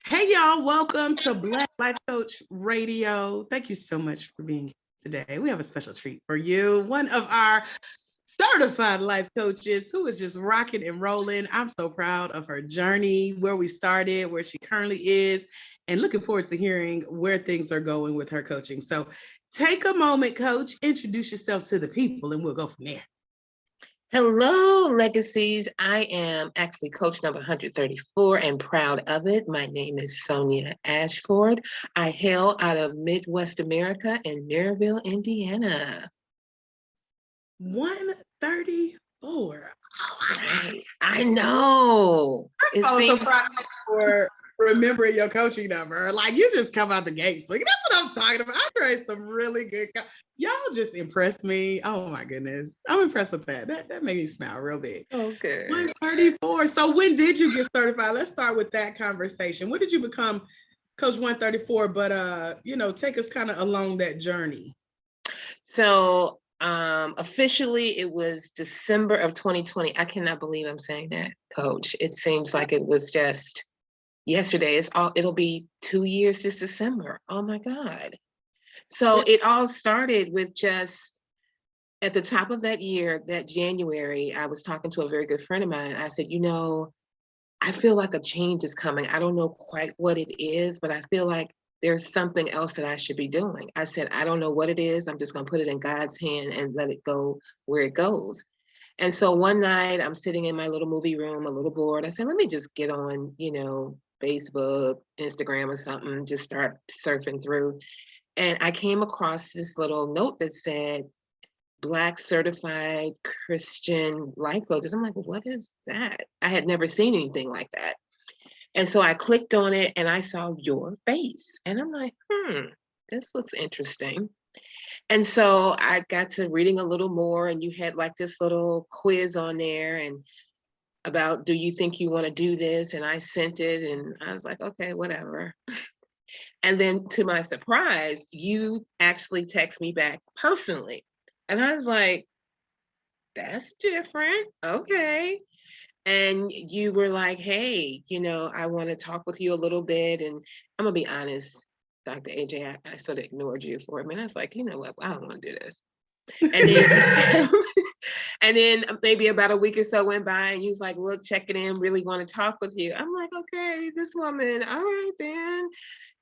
Hey, y'all, welcome to Black Life Coach Radio. Thank you so much for being here today. We have a special treat for you. One of our certified life coaches who is just rocking and rolling. I'm so proud of her journey, where we started, where she currently is, and looking forward to hearing where things are going with her coaching. So take a moment, Coach, introduce yourself to the people, and we'll go from there. Hello, Legacies. I am actually coach number 134 and proud of it. My name is Sonia Ashford. I hail out of Midwest America in Maryville, Indiana. 134. Right. I know. I'm so proud for remembering your coaching number. Like, you just come out the gate. So that's what I'm talking about. I create some really good. Y'all just impressed me. Oh my goodness. I'm impressed with that. That made me smile real big. Okay. 134. So when did you get certified? Let's start with that conversation. When did you become Coach 134? But take us kind of along that journey. So officially it was December of 2020. I cannot believe I'm saying that, Coach. It seems like it was just yesterday. It'll be 2 years this December. Oh my God. So it all started with just at the top of that year, that January, I was talking to a very good friend of mine. I said, I feel like a change is coming. I don't know quite what it is, but I feel like there's something else that I should be doing. I said, I don't know what it is. I'm just going to put it in God's hand and let it go where it goes. And so one night I'm sitting in my little movie room, a little bored. I said, let me just get on, Facebook, Instagram or something, just start surfing through. And I came across this little note that said, Black certified Christian life coaches. I'm like, what is that? I had never seen anything like that. And so I clicked on it and I saw your face. And I'm like, this looks interesting. And so I got to reading a little more, and you had like this little quiz on there and about, do you think you want to do this? And I sent it and I was like, okay, whatever. And then to my surprise, you actually text me back personally. And I was like, that's different. Okay. And you were like, hey, I want to talk with you a little bit. And I'm going to be honest, Dr. AJ, I sort of ignored you for a minute. I was like, you know what? I don't want to do this. And then, and then maybe about a week or so went by and you was like, look, check it in, really want to talk with you. I'm like, okay, this woman, all right then.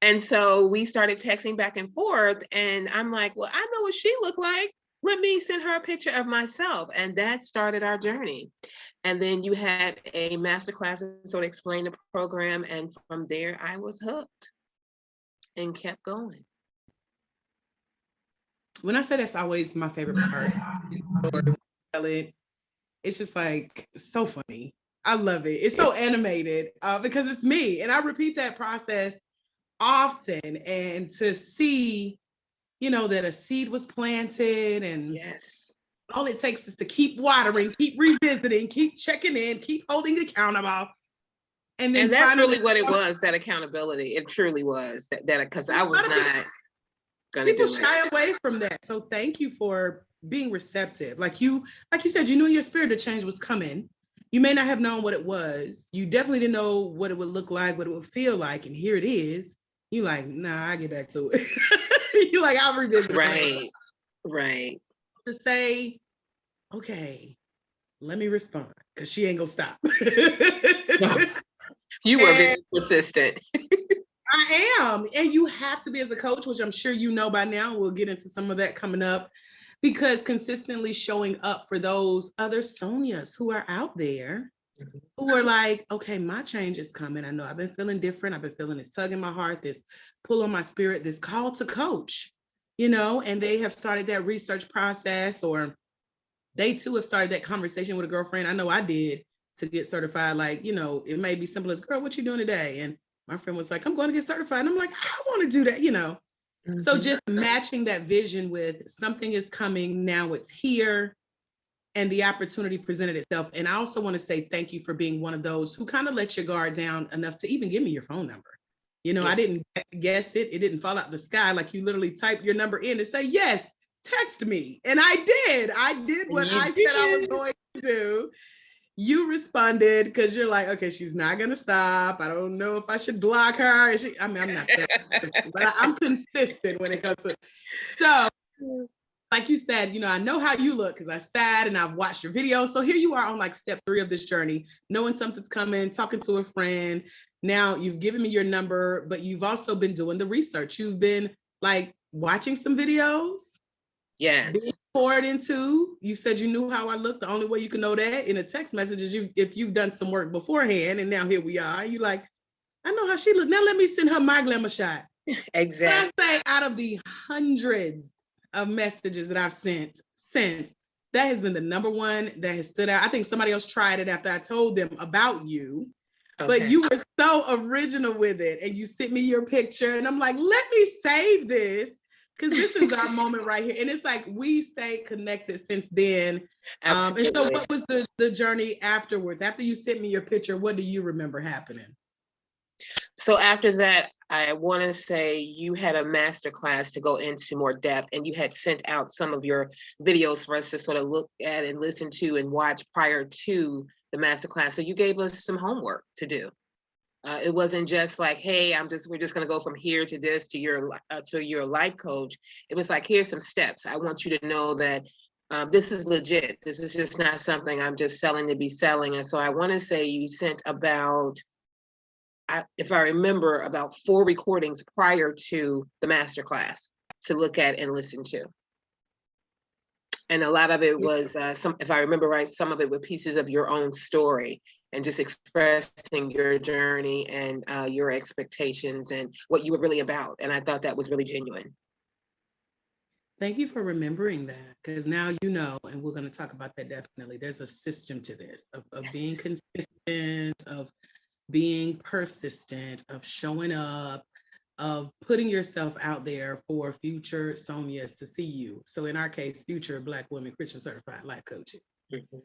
And so we started texting back and forth. And I'm like, well, I know what she looked like. Let me send her a picture of myself. And that started our journey. And then you had a masterclass to sort of explain the program. And from there, I was hooked and kept going. When I say that's always my favorite part, it's just like so funny. I love it. It's so animated because it's me. And I repeat that process often. And to see, that a seed was planted, and yes, all it takes is to keep watering, keep revisiting, keep checking in, keep holding accountable. And then that's finally really what it was, that accountability. It truly was that because I was not going to do it. People shy away from that. So thank you for being receptive. Like you said, you knew your spirit of change was coming. You may not have known what it was. You definitely didn't know what it would look like, what it would feel like. And here it is. You like, nah, I get back to it. You like, I'll revisit it. Right. To say, okay, let me respond, because she ain't gonna stop. No, you were very persistent. I am. And you have to be, as a coach, which I'm sure you know by now. We'll get into some of that coming up, because consistently showing up for those other Sonias who are out there, who are like, okay, my change is coming. I know I've been feeling different. I've been feeling this tug in my heart, this pull on my spirit, this call to coach, and they have started that research process, or they too have started that conversation with a girlfriend. I know I did, to get certified. Like, it may be simple as, girl, what you doing today? And my friend was like, I'm going to get certified. And I'm like, I want to do that, Mm-hmm. So just matching that vision with something is coming, now it's here, and the opportunity presented itself. And I also want to say thank you for being one of those who kind of let your guard down enough to even give me your phone number. I didn't guess it. It didn't fall out of the sky. Like, you literally type your number in and say, yes, text me. And I did what I said I was going to do. you responded because you're like, okay, she's not gonna stop. I don't know if I should block her. I mean, I'm not that consistent, but I'm consistent when it comes to. So, like you said, I know how you look because I sat and I've watched your video. So here you are on like step 3 of this journey, knowing something's coming, talking to a friend. Now you've given me your number, but you've also been doing the research. You've been like watching some videos. Yes. Being poured into. You said you knew how I looked. The only way you can know that in a text message is if you've done some work beforehand, and now here we are. You like, I know how she looked. Now let me send her my glamour shot. Exactly. So I say, out of the hundreds of messages that I've sent since, that has been the number one that has stood out. I think somebody else tried it after I told them about you. Okay. But you were so original with it, and you sent me your picture, and I'm like, let me save this. Because this is our moment right here. And it's like we stayed connected since then. And so what was the journey afterwards? After you sent me your picture, what do you remember happening? So after that, I want to say you had a master class to go into more depth, and you had sent out some of your videos for us to sort of look at and listen to and watch prior to the master class. So you gave us some homework to do. It wasn't just like, hey, we're just going to go from here to this to your life coach. It was like, here's some steps. I want you to know that this is legit. This is just not something I'm just selling to be selling. And so I want to say you sent about, if I remember, about 4 recordings prior to the masterclass to look at and listen to. And a lot of it was, if I remember right, some of it were pieces of your own story and just expressing your journey and your expectations and what you were really about. And I thought that was really genuine. Thank you for remembering that, because now you know, and we're going to talk about that definitely. There's a system to this of being consistent, of being persistent, of showing up, of putting yourself out there for future Sonias to see you. So in our case, future Black women Christian certified life coaches. Mm-hmm.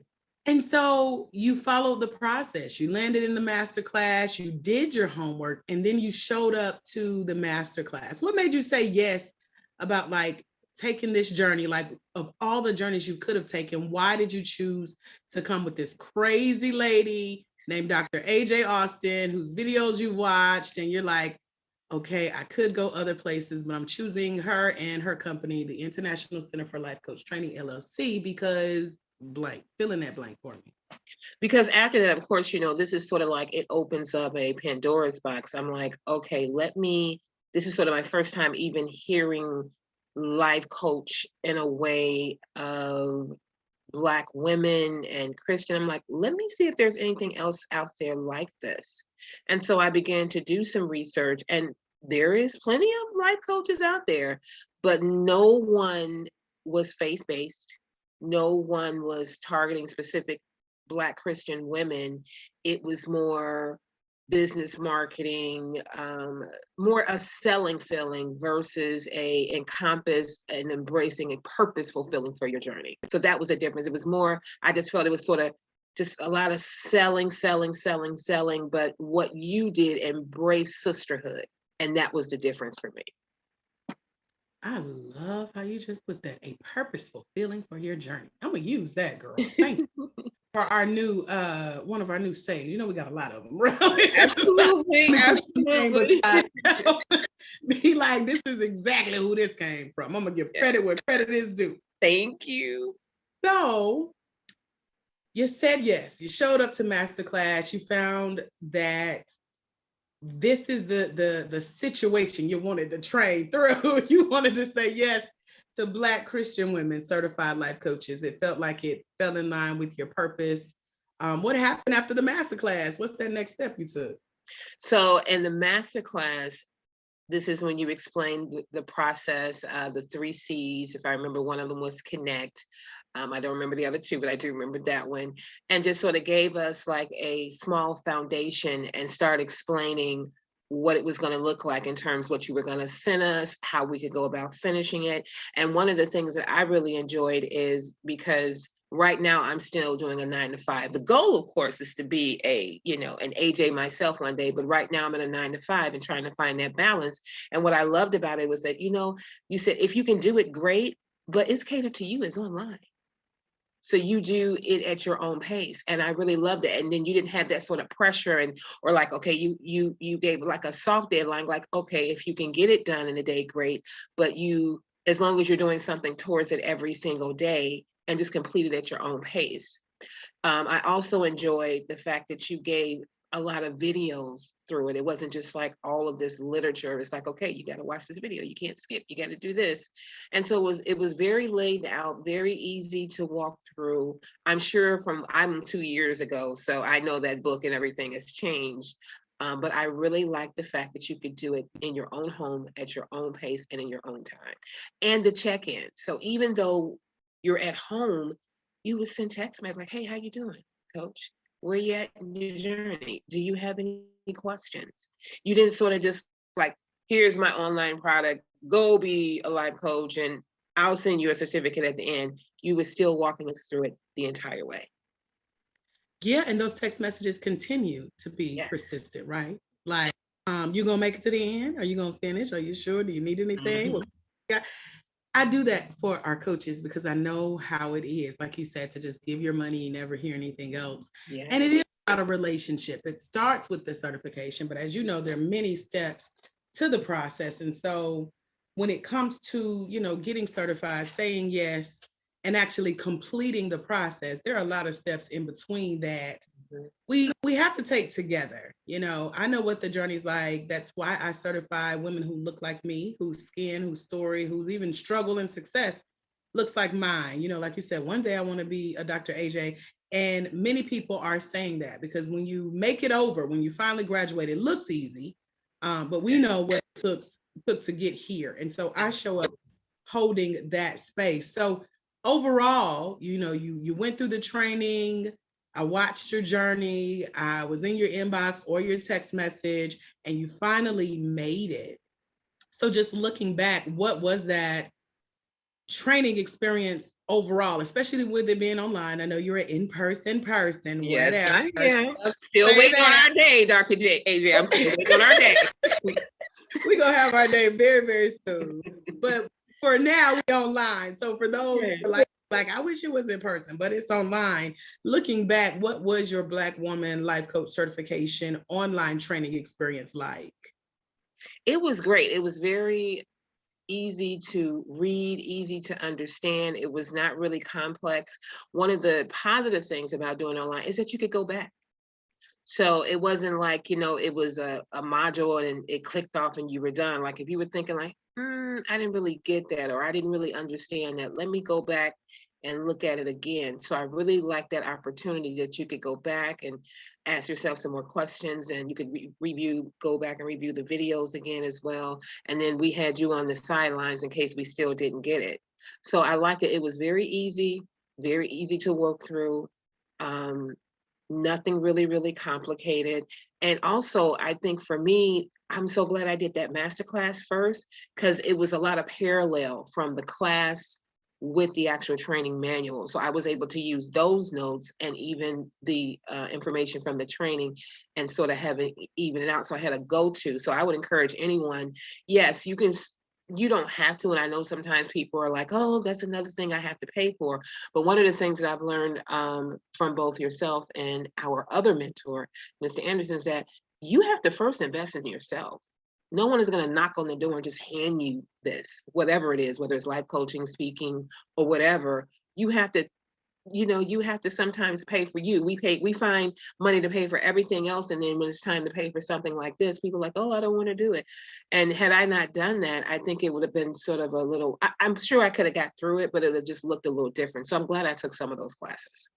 And so you followed the process. You landed in the masterclass, you did your homework, and then you showed up to the masterclass. What made you say yes about like taking this journey? Like, of all the journeys you could have taken, why did you choose to come with this crazy lady named Dr. AJ Austin, whose videos you've watched, and you're like, okay, I could go other places, but I'm choosing her and her company, the International Center for Life Coach Training, LLC, because blank, fill in that blank for me. Because after that, of course, this is sort of like, it opens up a Pandora's box. I'm like, okay, this is sort of my first time even hearing life coach in a way of Black women and Christian. I'm like, let me see if there's anything else out there like this. And so I began to do some research, and there is plenty of life coaches out there, but no one was faith-based. No one was targeting specific Black Christian women. It was more business marketing, more a selling feeling versus a encompass and embracing a purpose fulfilling for your journey. So that was the difference. It was more, I just felt it was sort of just a lot of selling, but what you did, embrace sisterhood. And that was the difference for me. I love how you just put that, a purposeful feeling for your journey. I'm gonna use that, girl. Thank you. For our new, one of our new sayings. We got a lot of them, right? Absolutely. Be like, this is exactly who this came from. I'm gonna give credit where credit is due. Thank you. So you said yes. You showed up to masterclass. You found that this is the situation you wanted to train through. You wanted to say yes to Black Christian women certified life coaches. It felt like it fell in line with your purpose. What happened after the masterclass? What's that next step you took? So in the masterclass, this is when you explained the process, the 3 C's. If I remember, one of them was connect. I don't remember the other 2, but I do remember that one. And just sort of gave us like a small foundation and start explaining what it was going to look like in terms of what you were going to send us, how we could go about finishing it. And one of the things that I really enjoyed is because right now I'm still doing a 9-to-5. The goal, of course, is to be an AJ myself one day, but right now I'm in a 9-to-5 and trying to find that balance. And what I loved about it was that, you said, if you can do it, great, but it's catered to you, it's online. So you do it at your own pace. And I really loved it. And then you didn't have that sort of pressure or like, okay, you gave like a soft deadline, like, okay, if you can get it done in a day, great. But as long as you're doing something towards it every single day and just complete it at your own pace. I also enjoyed the fact that you gave a lot of videos through it. It wasn't just like all of this literature. It's like, okay, you got to watch this video. You can't skip. You got to do this. And so it was very laid out, very easy to walk through. I'm sure I'm 2 years ago, so I know that book and everything has changed. But I really like the fact that you could do it in your own home, at your own pace, and in your own time. And the check-in. So even though you're at home, you would send text messages like, hey, how you doing, coach? Where you at in your journey? Do you have any questions? You didn't sort of just like, here's my online product, go be a life coach, and I'll send you a certificate at the end. You were still walking us through it the entire way. Yeah, and those text messages continue to be persistent, right? Like, you gonna make it to the end? Are you gonna finish? Are you sure? Do you need anything? Well, yeah. I do that for our coaches because I know how it is, like you said, to just give your money and never hear anything else. Yeah. And it is about a relationship. It starts with the certification, but as you know, there are many steps to the process. And so when it comes to, getting certified, saying yes, and actually completing the process, there are a lot of steps in between that we have to take together. I know what the journey's like. That's why I certify women who look like me, whose skin, whose story, whose even struggle and success looks like mine. Like you said, one day I want to be a Dr. AJ. And many people are saying that because when you make it over, when you finally graduate, it looks easy. But we know what it took to get here. And so I show up holding that space. So overall, you went through the training. I watched your journey. I was in your inbox or your text message, and you finally made it. So just looking back, what was that training experience overall, especially with it being online? I know you're an in-person person. Yes, I am. Still waiting on our day, Dr. AJ. I'm still waiting on our day. We're going to have our day very, very soon. But for now, we're online. So for those who are like, I wish it was in person, but it's online. Looking back, what was your Black Woman Life Coach certification online training experience like? It was great. It was very easy to read, easy to understand. It was not really complex. One of the positive things about doing online is that you could go back. So it wasn't like, it was a module and it clicked off and you were done. Like if you were thinking like, I didn't really get that, or I didn't really understand that, let me go back and look at it again. So I really like that opportunity that you could go back and ask yourself some more questions, and you could go back and review the videos again as well. And then we had you on the sidelines in case we still didn't get it. So I like it. It was very easy to work through. Nothing really, really complicated. And also, I think for me, I'm so glad I did that masterclass first, because it was a lot of parallel from the class with the actual training manual. So I was able to use those notes and even the information from the training and sort of have it even out. So I had a go-to. So I would encourage anyone, yes, you don't have to. And I know sometimes people are like, oh, that's another thing I have to pay for. But one of the things that I've learned from both yourself and our other mentor, Mr. Anderson, is that you have to first invest in yourself. No one is going to knock on the door and just hand you this, whatever it is, whether it's life coaching, speaking, or whatever. You have to sometimes pay for you. We find money to pay for everything else. And then when it's time to pay for something like this, people are like, oh, I don't want to do it. And had I not done that, I think it would have been sort of I'm sure I could have got through it, but it would have just looked a little different. So I'm glad I took some of those classes.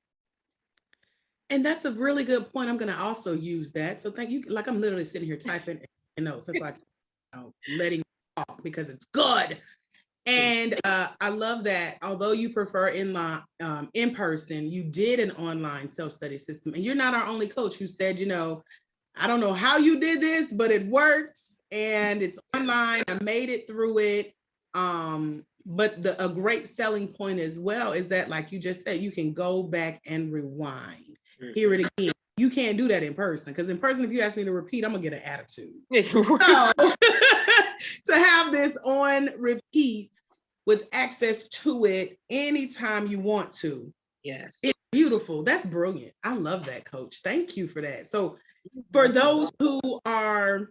And that's a really good point. I'm going to also use that. So thank you. Like I'm literally sitting here typing notes. It's like letting talk because it's good. And I love that. Although you prefer in person, you did an online self-study system. And you're not our only coach who said, I don't know how you did this, but it works and it's online. I made it through it. But a great selling point as well is that, like you just said, you can go back and rewind, hear it again. You can't do that in person, because in person, if you ask me to repeat, I'm gonna get an attitude. So to have this on repeat with access to it anytime you want to Yes. It's beautiful. That's brilliant. I love that, Coach. Thank you for that. So for those who are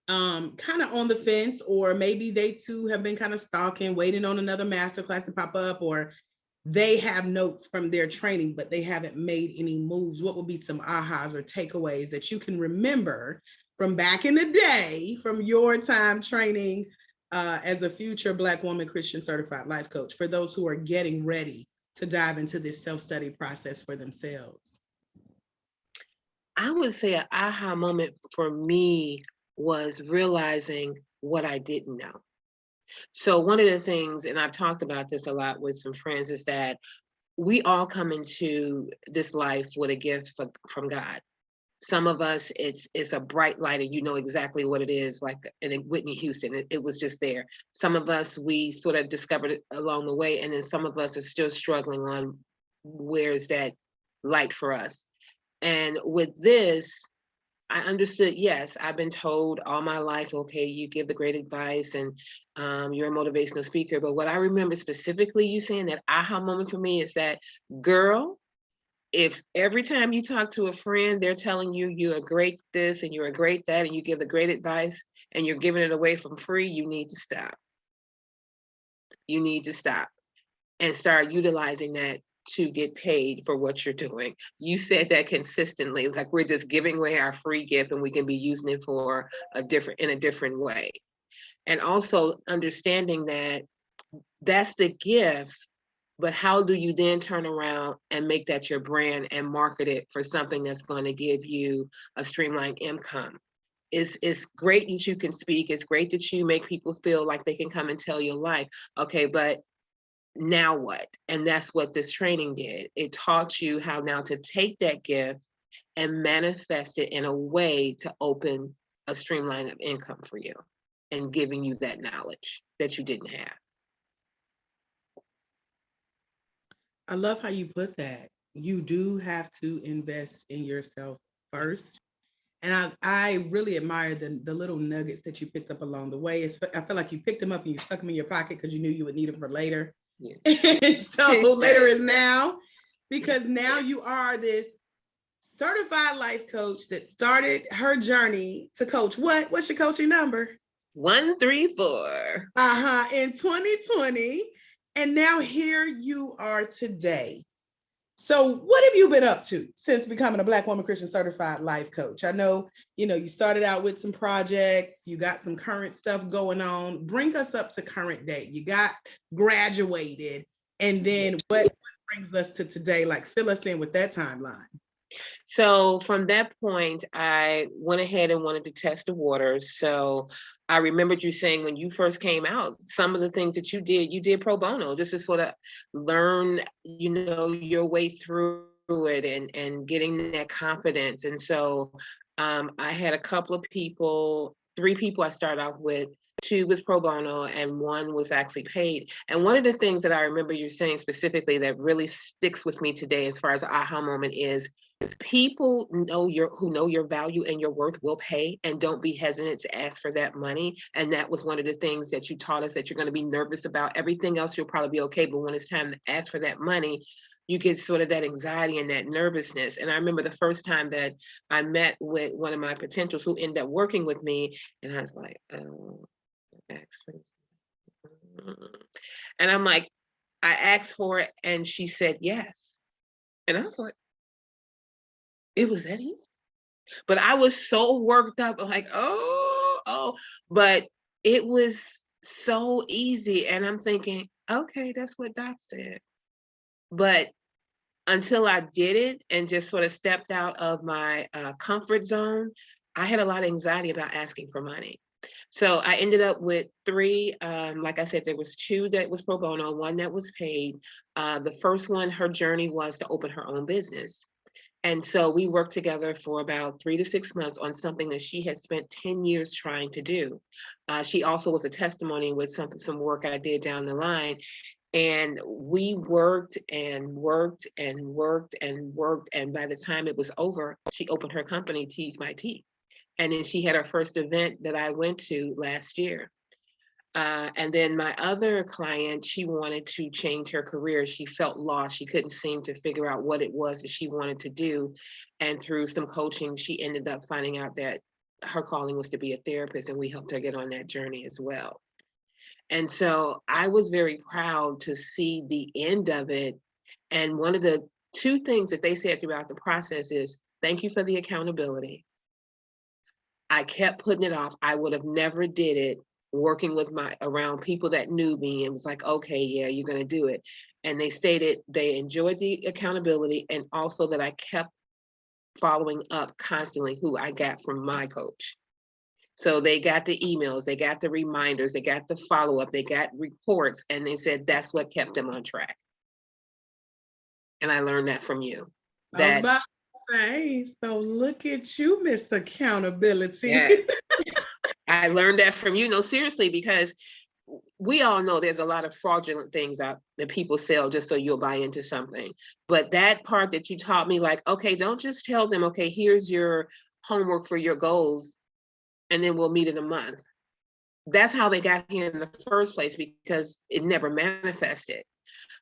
kind of on the fence, or maybe they too have been kind of stalking, waiting on another masterclass to pop up, or they have notes from their training, but they haven't made any moves, what would be some ahas or takeaways that you can remember from back in the day, from your time training as a future Black woman Christian certified life coach, for those who are getting ready to dive into this self-study process for themselves? I would say an aha moment for me was realizing what I didn't know. So one of the things, and I've talked about this a lot with some friends, is that we all come into this life with a gift from God. Some of us, it's a bright light and you know exactly what it is, like in Whitney Houston, it was just there. Some of us, we sort of discovered it along the way, and then some of us are still struggling on where's that light for us. And with this, I understood, yes, I've been told all my life, okay, you give the great advice and you're a motivational speaker. But what I remember specifically you saying, that aha moment for me, is that, girl, if every time you talk to a friend, they're telling you you're a great this and you're a great that, and you give the great advice and you're giving it away from free, you need to stop. You need to stop and start utilizing that to get paid for what you're doing. You said that consistently, like we're just giving away our free gift and we can be using it for in a different way. And also understanding that that's the gift, but how do you then turn around and make that your brand and market it for something that's going to give you a streamlined income? It's great that you can speak. It's great that you make people feel like they can come and tell your life. Okay, but now what? And that's what this training did. It taught you how now to take that gift and manifest it in a way to open a streamline of income for you, and giving you that knowledge that you didn't have. I love how you put that. You do have to invest in yourself first. And I really admire the little nuggets that you picked up along the way. I feel like you picked them up and you stuck them in your pocket because you knew you would need them for later. Yeah. And so later is now, because now you are this certified life coach that started her journey to coach. What's your coaching number? 134. In 2020. And now here you are today. So what have you been up to since becoming a Black woman Christian certified life coach? I know, you started out with some projects, you got some current stuff going on. Bring us up to current day. You got graduated, and then what brings us to today? Like, fill us in with that timeline. So from that point, I went ahead and wanted to test the waters. So I remembered you saying when you first came out, some of the things that you did pro bono, just to sort of learn, your way through it and getting that confidence. And so I had a couple of people, 3 people I started off with. 2 was pro bono and 1 was actually paid. And one of the things that I remember you saying specifically that really sticks with me today as far as aha moment is people who know your value and your worth will pay, and don't be hesitant to ask for that money. And that was one of the things that you taught us, that you're going to be nervous about everything else. You'll probably be okay, but when it's time to ask for that money, you get sort of that anxiety and that nervousness. And I remember the first time that I met with one of my potentials who ended up working with me, and I was like, oh, and I'm like, I asked for it and she said yes. And I was like, it was that easy. But I was so worked up, like, but it was so easy. And I'm thinking, okay, that's what Doc said. But until I did it and just sort of stepped out of my comfort zone, I had a lot of anxiety about asking for money. So I ended up with 3. Like I said, there was 2 that was pro bono, 1 that was paid. The first one, her journey was to open her own business. And so we worked together for about 3 to 6 months on something that she had spent 10 years trying to do. She also was a testimony with some work I did down the line. And we worked and worked and worked and worked. And by the time it was over, she opened her company, Tease My Tea. And then she had her first event that I went to last year. And then my other client, she wanted to change her career. She felt lost. She couldn't seem to figure out what it was that she wanted to do. And through some coaching, she ended up finding out that her calling was to be a therapist, and we helped her get on that journey as well. And so I was very proud to see the end of it. And one of the two things that they said throughout the process is, thank you for the accountability. I kept putting it off. I would have never did it working with around people that knew me and was like, okay, yeah, you're going to do it. And they stated they enjoyed the accountability, and also that I kept following up constantly who I got from my coach. So they got the emails, they got the reminders, they got the follow-up, they got reports, and they said that's what kept them on track. And I learned that from you. I was about to say, so look at you, Miss Accountability. Yes. I learned that from you. No, seriously, because we all know there's a lot of fraudulent things out that people sell just so you'll buy into something. But that part that you taught me, like, okay, don't just tell them, okay, here's your homework for your goals, and then we'll meet in a month. That's how they got here in the first place, because it never manifested.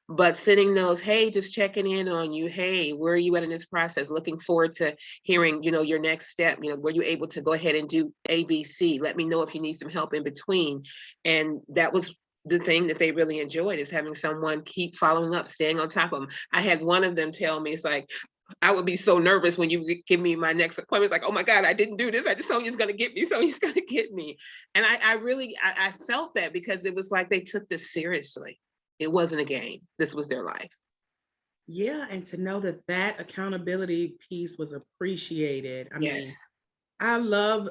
But sending those, hey, just checking in on you. Hey, where are you at in this process? Looking forward to hearing, your next step. Were you able to go ahead and do ABC? Let me know if you need some help in between. And that was the thing that they really enjoyed, is having someone keep following up, staying on top of them. I had one of them tell me, it's like, I would be so nervous when you give me my next appointment. It's like, oh my God, I didn't do this. Sonia's going to get me. Sonia's going to get me. And I really felt that, because it was like they took this seriously. It wasn't a game. This was their life. Yeah, and to know that accountability piece was appreciated. I mean, I love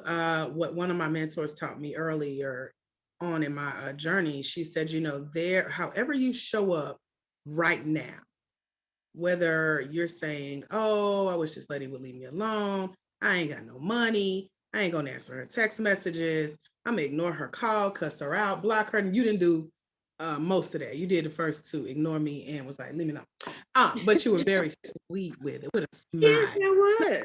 what one of my mentors taught me earlier on in my journey. She said, however you show up right now, whether you're saying, oh, I wish this lady would leave me alone, I ain't got no money, I ain't gonna answer her text messages, I'm gonna ignore her call, cuss her out, block her. And you didn't do most of that. You did the first two, ignore me, and was like, leave me alone. But you were very sweet with it, with a smile. Yes, I was.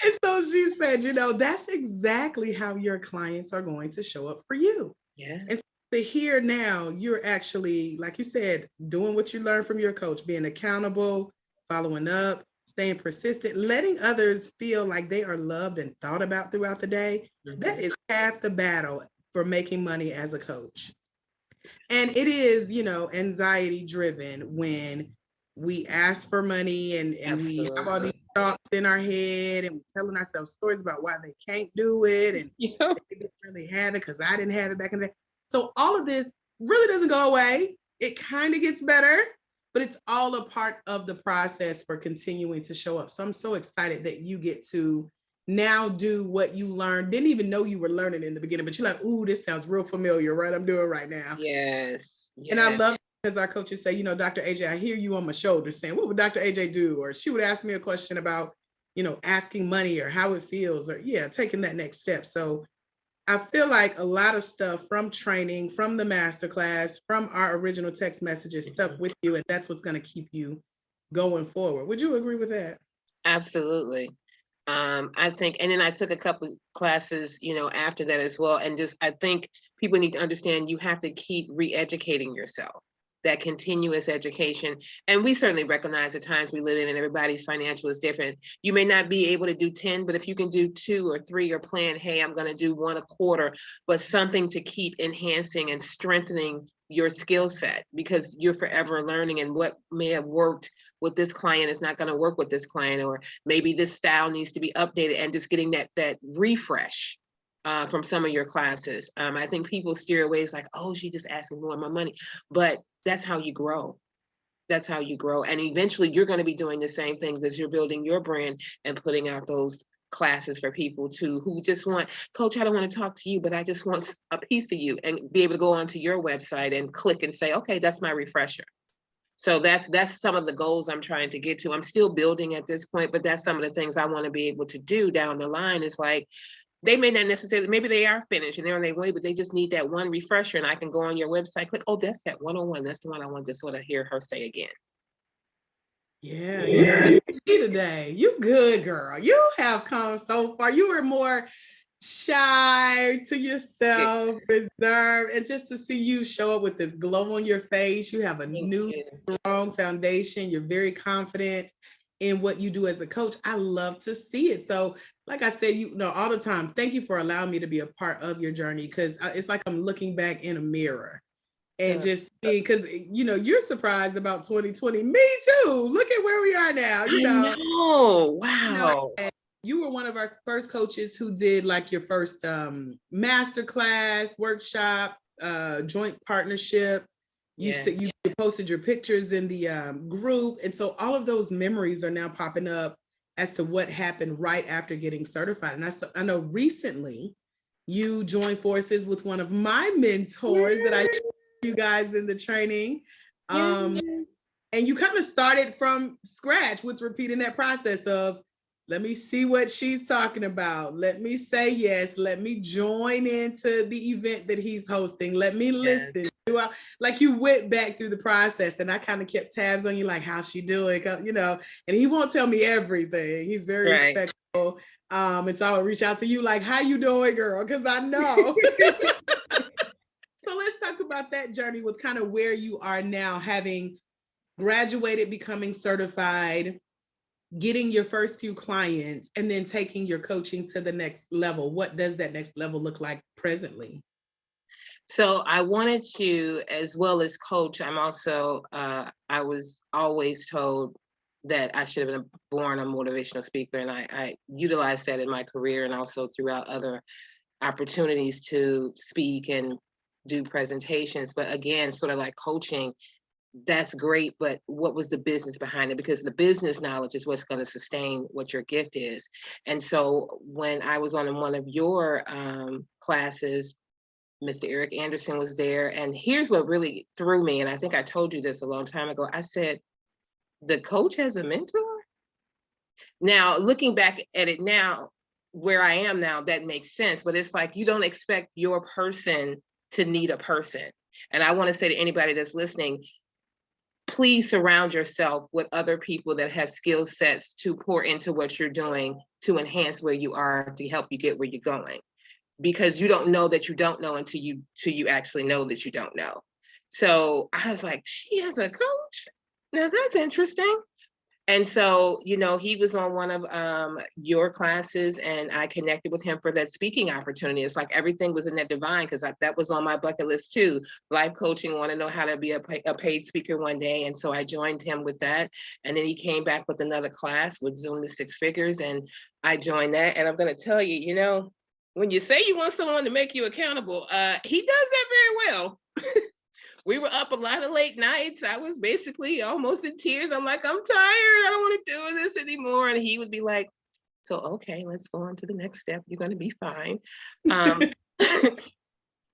And so she said, that's exactly how your clients are going to show up for you. Yeah. And to hear now, you're actually, like you said, doing what you learned from your coach, being accountable, following up, staying persistent, letting others feel like they are loved and thought about throughout the day. Mm-hmm. That is half the battle for making money as a coach. And it is, anxiety driven when we ask for money and we have all these thoughts in our head, and we're telling ourselves stories about why they can't do it, and they didn't really have it because I didn't have it back in the day. So all of this really doesn't go away. It kind of gets better, but it's all a part of the process for continuing to show up. So I'm so excited that you get to now do what you learned. Didn't even know you were learning in the beginning, but you're like, ooh, this sounds real familiar, right? I'm doing right now. Yes. And I love, as our coaches say, Dr. AJ, I hear you on my shoulder saying, what would Dr. AJ do? Or she would ask me a question about, asking money or how it feels, or taking that next step. So I feel like a lot of stuff from training, from the masterclass, from our original text messages stuck with you, and that's what's going to keep you going forward. Would you agree with that? Absolutely. I think, and then I took a couple of classes, after that as well. And I think people need to understand you have to keep re-educating yourself, that continuous education. And we certainly recognize the times we live in and everybody's financial is different. You may not be able to do 10, but if you can do 2 or 3 or plan, hey, I'm going to do 1 a quarter, but something to keep enhancing and strengthening your skill set, because you're forever learning, and what may have worked with this client is not going to work with this client, or maybe this style needs to be updated, and just getting that refresh from some of your classes. I think people steer away. It's like, oh, she just asking more of my money, but that's how you grow. That's how you grow. And eventually you're going to be doing the same things as you're building your brand and putting out those classes for people too, who just want, Coach, I don't want to talk to you, but I just want a piece of you, and be able to go onto your website and click and say, okay, that's my refresher. So that's some of the goals I'm trying to get to. I'm still building at this point, but that's some of the things I want to be able to do down the line. Is like, they may not necessarily, maybe they are finished and they're on their way, but they just need that one refresher, and I can go on your website, click, oh, that's that 101. That's the one I want to sort of hear her say again. Yeah, you today. You good, girl. You have come so far. You were more shy, to yourself, reserved, and just to see you show up with this glow on your face. You have a new, strong foundation. You're very confident in what you do as a coach. I love to see it. So, like I said, you know, all the time, thank you for allowing me to be a part of your journey, because it's like I'm looking back in a mirror and just seeing, because, you know, you're surprised about 2020. Me too. Look at where we are now. You know, wow. You were one of our first coaches who did like your first master class, workshop, joint partnership. You said you posted your pictures in the group. And so all of those memories are now popping up as to what happened right after getting certified. And I know recently you joined forces with one of my mentors that I showed you guys in the training. And you kind of started from scratch with repeating that process of, let me see what she's talking about. Let me say yes. Let me join into the event that he's hosting. Let me listen. Like, you went back through the process, and I kind of kept tabs on you, like, how's she doing? You know, and he won't tell me everything. He's very respectful. And so I'll reach out to you like, how you doing, girl? Because I know. So let's talk about that journey with kind of where you are now, having graduated, becoming certified, getting your first few clients, and then taking your coaching to the next level. What does that next level look like presently? So I wanted to, as well as coach, I'm also, I was always told that I should have been born a motivational speaker. And I utilized that in my career and also throughout other opportunities to speak and do presentations. But again, sort of like coaching, that's great, but what was the business behind it? Because the business knowledge is what's going to sustain what your gift is. And so when I was on one of your classes, Mr. Eric Anderson was there. And here's what really threw me. And I think I told you this a long time ago. I said, the coach has a mentor? Now, looking back at it now, where I am now, that makes sense. But it's like, you don't expect your person to need a person. And I want to say to anybody that's listening, please surround yourself with other people that have skill sets to pour into what you're doing, to enhance where you are, to help you get where you're going. Because you don't know that you don't know until you actually know that you don't know. So I was like, she has a coach? Now that's interesting. And so, you know, he was on one of your classes, and I connected with him for that speaking opportunity. It's like everything was in that divine, because that was on my bucket list too. Life coaching, want to know how to be a paid speaker one day. And so I joined him with that. And then he came back with another class with Zoom to Six Figures, and I joined that. And I'm going to tell you, you know, when you say you want someone to make you accountable, he does that very well. We were up a lot of late nights. I was basically almost in tears. I'm like, I'm tired. I don't want to do this anymore. And he would be like, so, okay, let's go on to the next step. You're going to be fine. And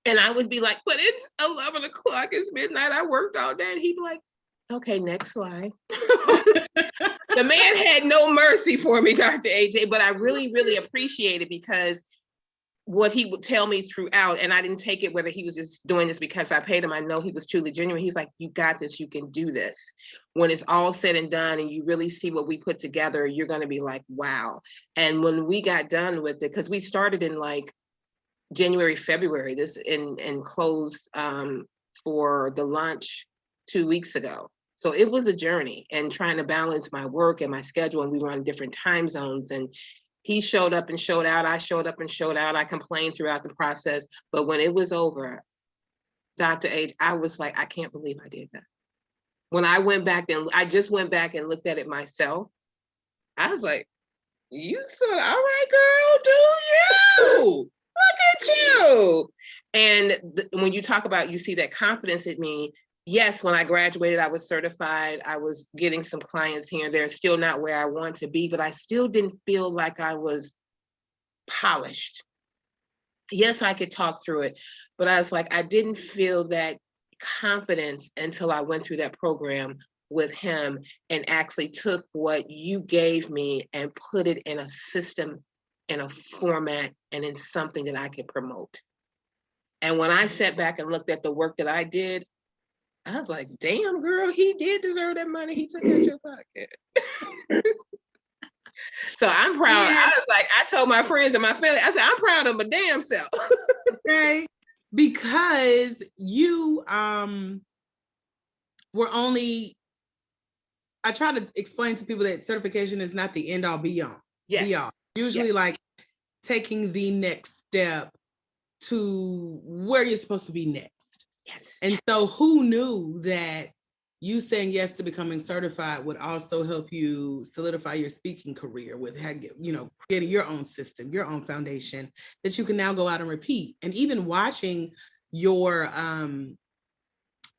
I would be like, but it's 11 o'clock. It's midnight. I worked all day. And he'd be like, okay, next slide. The man had no mercy for me, Dr. AJ, but I really, really appreciate it, because what he would tell me throughout, and I didn't take it whether he was just doing this because I paid him. I know he was truly genuine. He's like, you got this, you can do this. When it's all said and done and you really see what we put together, you're going to be like, wow. And when we got done with it, because we started in like January, February, this and closed for the launch 2 weeks ago. So it was a journey, and trying to balance my work and my schedule, and we were on different time zones, and he showed up and showed out. I showed up and showed out. I complained throughout the process. But when it was over, Dr. H, I was like, I can't believe I did that. When I went back and I just went back and looked at it myself, I was like, you said, all right, girl, do you? Look at you. And when you talk about, you see that confidence in me. Yes, when I graduated, I was certified. I was getting some clients here and there, still not where I want to be, but I still didn't feel like I was polished. Yes, I could talk through it, but I was like, I didn't feel that confidence until I went through that program with him and actually took what you gave me and put it in a system, in a format, and in something that I could promote. And when I sat back and looked at the work that I did, I was like, damn, girl, he did deserve that money he took out your pocket. So I'm proud. And, I was like, I told my friends and my family, I said, I'm proud of my damn self. okay, because you were only, I try to explain to people that certification is not the end all be all. Yes. Be all. Usually Yes. like taking the next step to where you're supposed to be next. Yes. And so who knew that you saying yes to becoming certified would also help you solidify your speaking career with, you know, creating your own system, your own foundation that you can now go out and repeat. And even watching your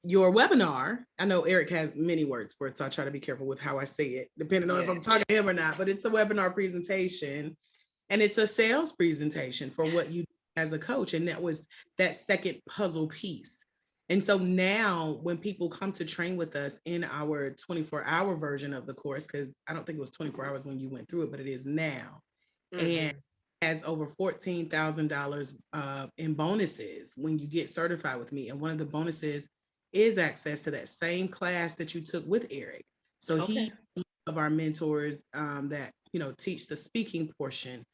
webinar, I know Eric has many words for it, so I try to be careful with how I say it, depending on if I'm talking to him or not, but it's a webinar presentation and it's a sales presentation for what you do as a coach. And that was that second puzzle piece. And so now when people come to train with us in our 24-hour version of the course, because I don't think it was 24 hours when you went through it, but it is now, and has over $14,000 in bonuses when you get certified with me. And one of the bonuses is access to that same class that you took with Eric. So he's one of our mentors that, you know, teach the speaking portion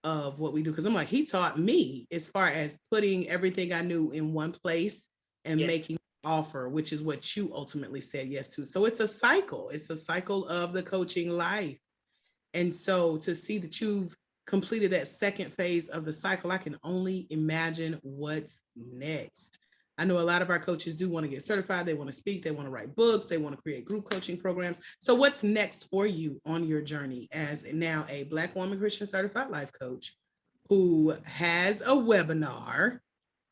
of what we do. Because I'm like, he taught me as far as putting everything I knew in one place and making an offer, which is what you ultimately said yes to. So it's a cycle. It's a cycle of the coaching life. And so to see that you've completed that second phase of the cycle, I can only imagine what's next. I know a lot of our coaches do want to get certified. They want to speak. They want to write books. They want to create group coaching programs. So what's next for you on your journey as now a Black woman Christian certified life coach who has a webinar,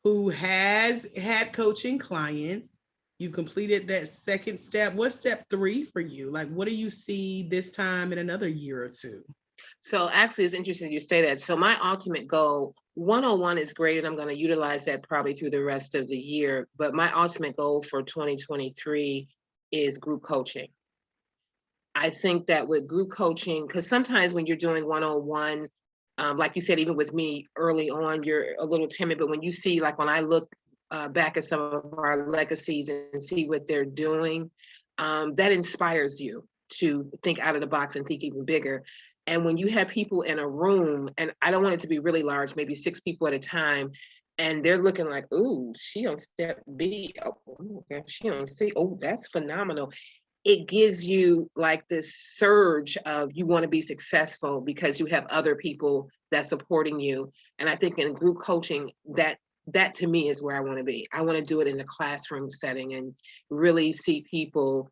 who has had coaching clients? You've completed that second step. What's step 3 for you? Like, what do you see this time in another year or two? So actually, it's interesting you say that. So my ultimate goal, 101 is great, and I'm going to utilize that probably through the rest of the year. But my ultimate goal for 2023 is group coaching. I think that with group coaching, because sometimes when you're doing 101, like you said, even with me early on, you're a little timid. But when you see, like when I look back at some of our legacies and see what they're doing, that inspires you to think out of the box and think even bigger. And when you have people in a room, and I don't want it to be really large, maybe 6 people at a time, and they're looking like, ooh, she on step B. Oh, okay, she on C. Oh, that's phenomenal. It gives you like this surge of you want to be successful because you have other people that's supporting you. And I think in group coaching, that to me is where I want to be. I want to do it in a classroom setting and really see people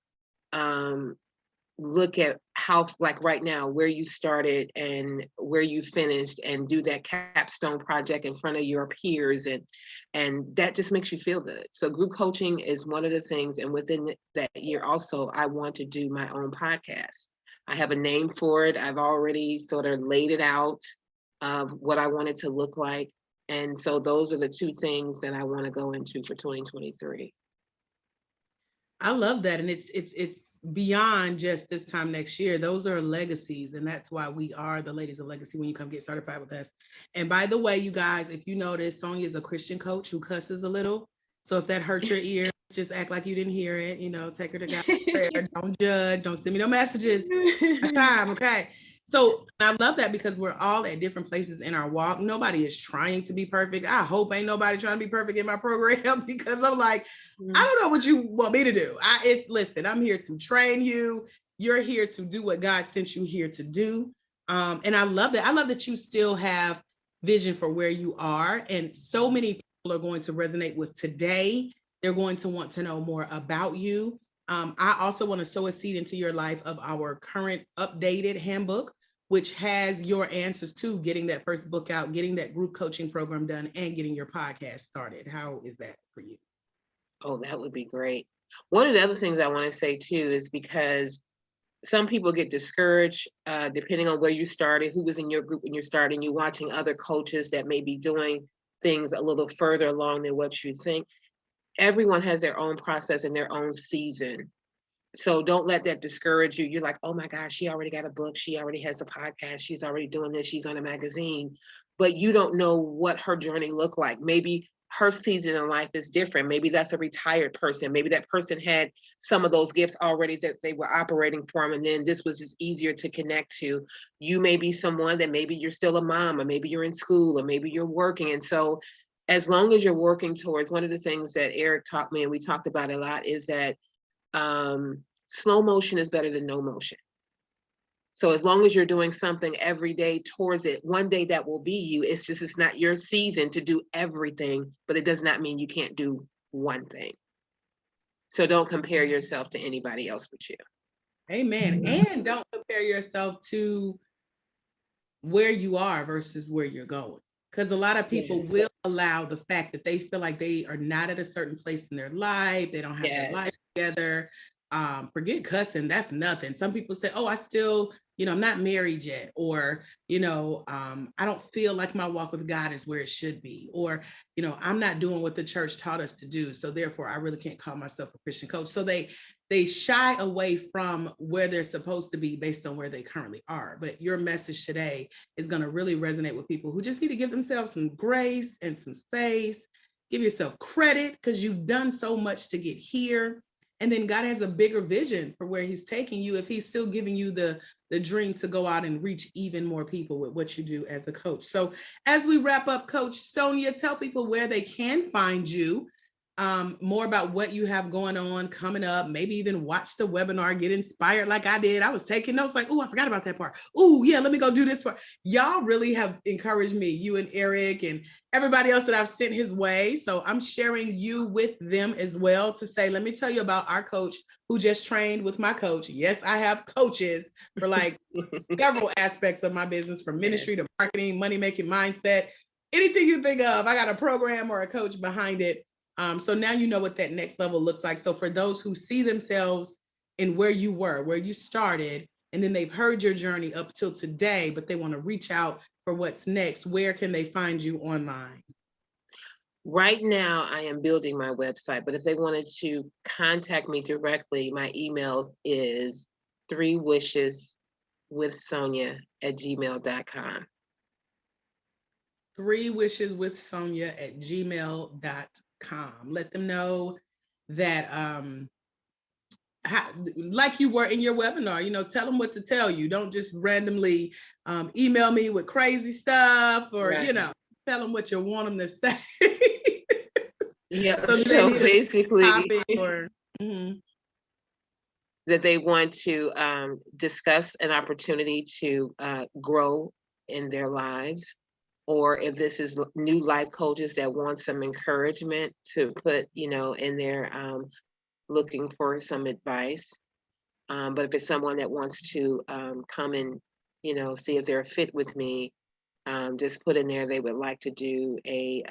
look at how, like right now, where you started and where you finished, and do that capstone project in front of your peers, and that just makes you feel good. So group coaching is one of the things. And within that year also, I want to do my own podcast. I have a name for it. I've already sort of laid it out of what I want it to look like. And so those are the 2 things that I want to go into for 2023. I love that. And it's beyond just this time next year. Those are legacies. And that's why we are the ladies of legacy when you come get certified with us. And by the way, you guys, if you notice, Sonia is a Christian coach who cusses a little. So if that hurts your ear, just act like you didn't hear it. You know, take her to God in prayer. Don't judge. Don't send me no messages. Time, okay? So I love that because we're all at different places in our walk. Nobody is trying to be perfect. I hope ain't nobody trying to be perfect in my program because I'm like, I don't know what you want me to do. Listen, I'm here to train you. You're here to do what God sent you here to do. And I love that. I love that you still have vision for where you are. And so many people are going to resonate with today. They're going to want to know more about you. I also want to sow a seed into your life of our current updated handbook, which has your answers to getting that first book out, getting that group coaching program done, and getting your podcast started. How is that for you? Oh, that would be great. One of the other things I want to say too is because some people get discouraged depending on where you started, who was in your group when you're starting, you watching other coaches that may be doing things a little further along than what you think. Everyone has their own process and their own season. So don't let that discourage you. You're like, oh my gosh, she already got a book. She already has a podcast. She's already doing this. She's on a magazine. But you don't know what her journey looked like. Maybe her season in life is different. Maybe that's a retired person. Maybe that person had some of those gifts already that they were operating from, and then this was just easier to connect to. You may be someone that maybe you're still a mom, or maybe you're in school, or maybe you're working. And so as long as you're working towards, one of the things that Eric taught me, and we talked about a lot, is that slow motion is better than no motion. So as long as you're doing something every day towards it, one day that will be you. It's just, it's not your season to do everything, but it does not mean you can't do one thing. So don't compare yourself to anybody else but you. Amen. And don't compare yourself to where you are versus where you're going. Because a lot of people will allow the fact that they feel like they are not at a certain place in their life, they don't have their life together. Forget cussing, that's nothing. Some people say, oh, I still, I'm not married yet, or, I don't feel like my walk with God is where it should be, or, I'm not doing what the church taught us to do, so therefore I really can't call myself a Christian coach. So they shy away from where they're supposed to be based on where they currently are. But your message today is going to really resonate with people who just need to give themselves some grace and some space. Give yourself credit because you've done so much to get here. And then God has a bigger vision for where he's taking you if he's still giving you the dream to go out and reach even more people with what you do as a coach. So as we wrap up, Coach Sonia, tell people where they can find you, more about what you have going on coming up, maybe even watch the webinar, get inspired like I did. I was taking notes like, oh, I forgot about that part. Oh, yeah, let me go do this part. Y'all really have encouraged me, you and Eric and everybody else that I've sent his way. So I'm sharing you with them as well to say, let me tell you about our coach who just trained with my coach. Yes, I have coaches for like several aspects of my business, from ministry to marketing, money-making mindset, anything you think of. I got a program or a coach behind it. So now you know what that next level looks like. So for those who see themselves in where you were, where you started, and then they've heard your journey up till today, but they want to reach out for what's next, where can they find you online? Right now, I am building my website, but if they wanted to contact me directly, my email is 3wisheswithsonia@gmail.com. 3wisheswithsonia@gmail.com. Let them know that, like you were in your webinar, tell them what to tell you. Don't just randomly email me with crazy stuff, or, tell them what you want them to say. Yeah, so basically, that they want to discuss an opportunity to grow in their lives, or if this is new life coaches that want some encouragement to put, in their looking for some advice. But if it's someone that wants to come and, see if they're a fit with me, just put in there they would like to do a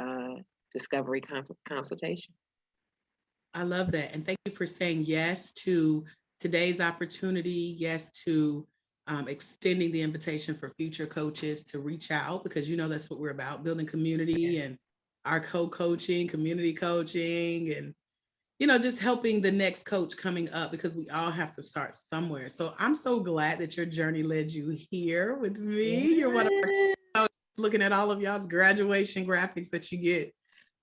discovery consultation. I love that. And thank you for saying yes to today's opportunity. Yes to extending the invitation for future coaches to reach out, because that's what we're about, building community and our co-coaching, community coaching, and just helping the next coach coming up, because we all have to start somewhere. So I'm so glad that your journey led you here with me. You're one of our, looking at all of y'all's graduation graphics that you get.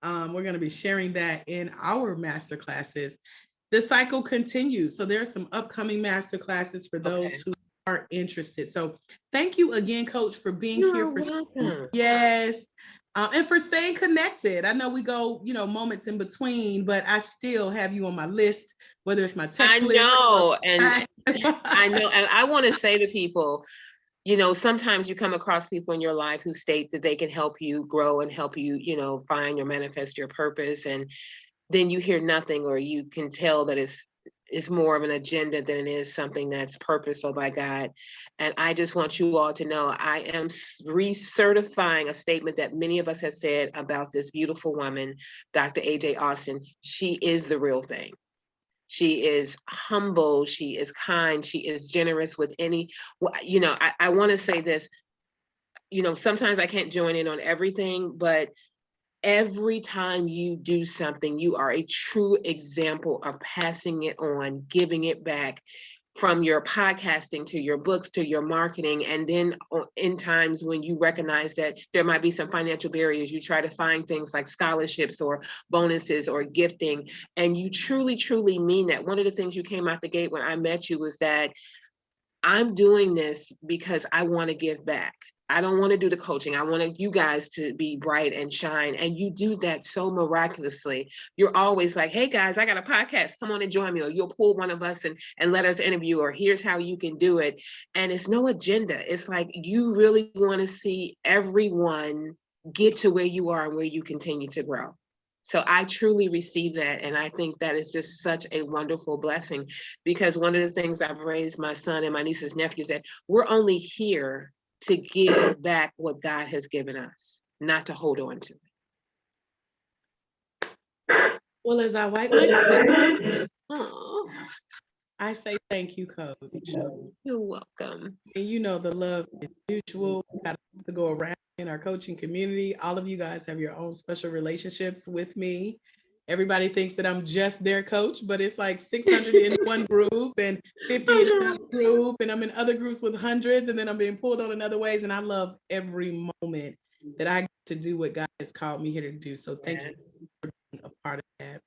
We're going to be sharing that in our master classes. The cycle continues. So there are some upcoming master classes for those who are interested. So thank you again, Coach, for being here. Yes. And for staying connected. I know we go, moments in between, but I still have you on my list, whether it's my text list. And I know, and I want to say to people, sometimes you come across people in your life who state that they can help you grow and help you, find or manifest your purpose. And then you hear nothing, or you can tell that it's more of an agenda than it is something that's purposeful by God. And I just want you all to know, I am recertifying a statement that many of us have said about this beautiful woman, Dr. AJ Austin. She is the real thing. She is humble. She is kind. She is generous with any, I want to say this, sometimes I can't join in on everything, but every time you do something, you are a true example of passing it on, giving it back. from your podcasting to your books to your marketing. And then in times when you recognize that there might be some financial barriers, you try to find things like scholarships or bonuses or gifting. And you truly, truly mean that. One of the things you came out the gate when I met you was that I'm doing this because I want to give back. I don't want to do the coaching. I want you guys to be bright and shine. And you do that so miraculously. You're always like, hey guys, I got a podcast. Come on and join me. Or you'll pull one of us and let us interview, or here's how you can do it. And it's no agenda. It's like you really want to see everyone get to where you are and where you continue to grow. So I truly receive that. And I think that is just such a wonderful blessing, because one of the things I've raised my son and my nieces and nephews that we're only here to give back what God has given us, not to hold on to it. Well, as I wipe my oh. I say thank you, Coach. You're welcome. And you know the love is mutual. We got to go around in our coaching community. All of you guys have your own special relationships with me. Everybody thinks that I'm just their coach, but it's like 600 in one group and 50 in another group, and I'm in other groups with hundreds, and then I'm being pulled on in other ways. And I love every moment that I get to do what God has called me here to do. So thank you for being a part of that.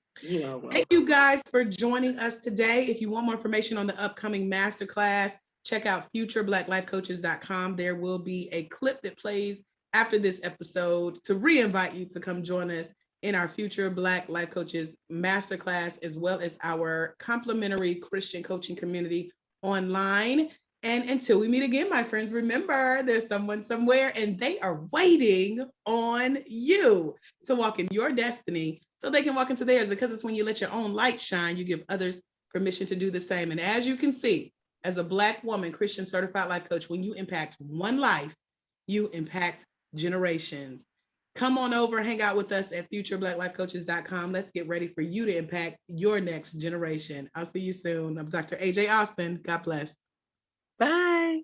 Thank you guys for joining us today. If you want more information on the upcoming masterclass, check out futurebblacklifecoaches.com. There will be a clip that plays after this episode to re-invite you to come join us in our Future Black Life Coaches Masterclass, as well as our complimentary Christian coaching community online. And until we meet again, my friends, remember there's someone somewhere and they are waiting on you to walk in your destiny so they can walk into theirs, because it's when you let your own light shine, you give others permission to do the same. And as you can see, as a Black woman, Christian certified life coach, when you impact one life, you impact generations. Come on over, hang out with us at futurebblacklifecoaches.com. Let's get ready for you to impact your next generation. I'll see you soon. I'm Dr. AJ Austin. God bless. Bye.